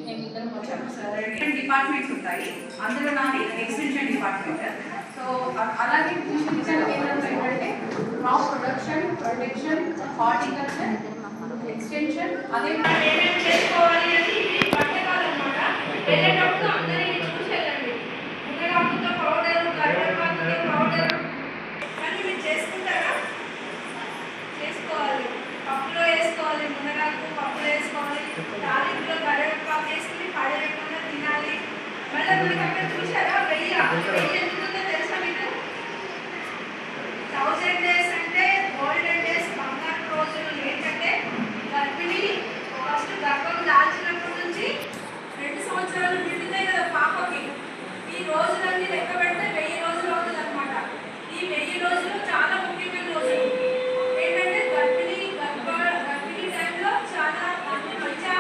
మేమిద్దరం వచ్చాము sir. Departments ఉంటాయి, అందులో నాది ఎక్స్టెన్షన్ డిపార్ట్మెంట్. సో అలాగే శిక్షణ కేంద్రంలో ఏంటంటే crop production, protection, horticulture, extension, అదే ఏమేమి చేసుకోవాలి అని పట్టకాలన్నమాట. వెళ్ళేటప్పుడు అందరినీ చూసి వెళ్ళండి. మునగాకుతో పౌడర్, కరివేపాకుతో పౌడర్ కానీ మీరు చేసుకుంటారా? చేసుకోవాలి. పప్పులో వేసుకోవాలి, మునగాకు పప్పులో వేసుకోవాలి, తాలింపులో కరివేపాకు వేసుకుని పడేయకుండా తినాలి. మళ్ళీ మనకి అక్కడ చూసారా వెయ్యి ఎందుకుందో తెలుసా మీకు? 1000 days అంటే గోల్డెన్ డేస్, బంగారు రోజులు. ఏంటంటే గర్భిణి ఫస్ట్ గర్భం దాల్చినప్పటి నుంచి 2 సంవత్సరాలు నిండుతాయి కదా పాపకి. ఈ రోజులన్నీ లెక్క పెడితే 1000 రోజులు అవుతుంది అనమాట. ఈ 1000 రోజులు